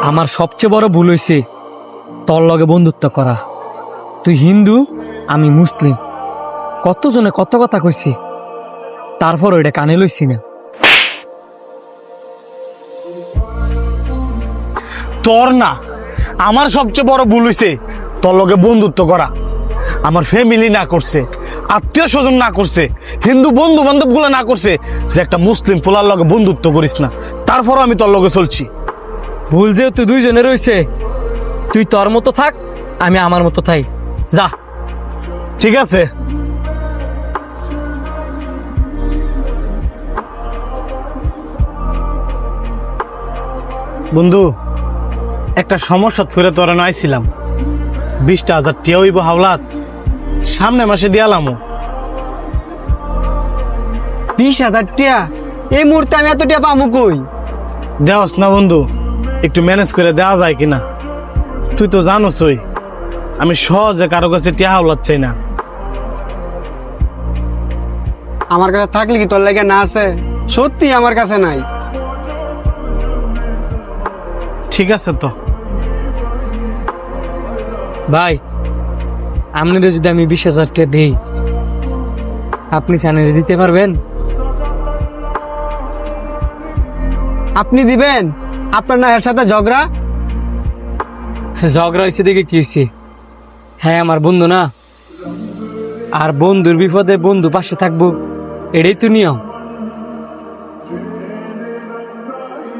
আমার সবচেয়ে বড় ভুল হয়েছে তোর লগে বন্ধুত্ব করা। তুই হিন্দু, আমি মুসলিম, কতজনে কত কথা কইছি, তারপর ওইটা কানে লইছি না। তোর না, আমার সবচেয়ে বড় ভুল হয়েছে তোর লগে বন্ধুত্ব করা। আমার ফ্যামিলি না করছে, আত্মীয় স্বজন না করছে, হিন্দু বন্ধু বান্ধব গুলো না করছে যে একটা মুসলিম পোলার লগে বন্ধুত্ব করিস না। তারপরও আমি তোর লগে চলছি। ভুল যেহেতু দুইজনে রয়েছে, তুই তোর মতো থাক, আমি আমার মতো থাই। যা। ঠিক আছে। বন্ধু, একটা সমস্যা ফিরে তোরা নাইছিলাম। 20,000 টিয়া হইব হাওলাত, সামনে মাসে দিয়ালামো। 20,000 টিয়া? এই মুহূর্তে আমি এত টিয়া পামু কই? দেওয়াস না বন্ধু, একটু ম্যানেজ করে দেওয়া যায় কিনা? তুই তো জানোসই আমি সহজে কারো কাছে টিয়া হাওলাত চাই না। আমার কাছে থাকলে কি তোর লাগে না আছে? সত্যি আমার কাছে নাই। ঠিক আছে তো। ভাই, আপনাদের যদি আমি 20,000 টাকা দিই, আপনি চ্যানেলে দিতে পারবেন? আপনি দিবেন? আপনার না এর সাথে ঝগড়া? ঝগড়া হয়েছে দেখে কি হয়েছে? হ্যাঁ, আমার বন্ধু না, আর বন্ধুর বিপদে বন্ধু পাশে থাকবো, এটাই তো নিয়ম।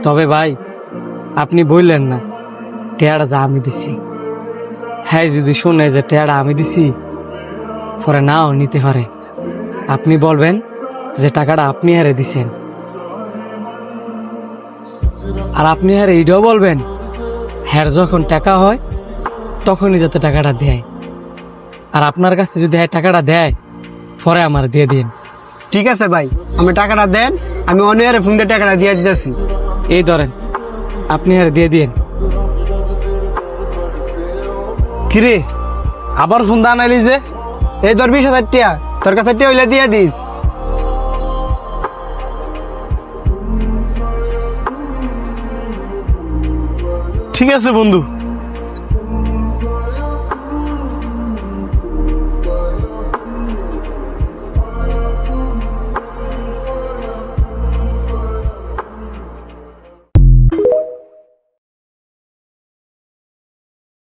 তবে ভাই, আপনি বললেন না টেয়ারা যা আমি দিছি, হ্যাঁ যদি শোনে যে টেয়ারা আমি দিছি, পরে নাও নিতে পারে। আপনি বলবেন যে টাকাটা আপনি হারে দিছেন, আর আপনি হারে এইটাও বলবেন হ্যার যখন টাকা হয় তখনই যাতে টাকাটা দেয়। আর আপনার কাছে যদি হ্যাঁ টাকাটা দেয়, পরে আমার দিয়ে দিন। ঠিক আছে ভাই, আমি টাকাটা দেন, আমি অনিয়ারে ফোন দিয়ে টাকাটা দিয়ে দিতেছি। এই ধরেন, আপনি আর দিয়ে দিন। কিরে, আবার ফোন দা নাইলি যে? এই ধর 20,000 টিয়া, তোর কাছে টিয়া হইলে দিয়ে দিস। ঠিক আছে বন্ধু,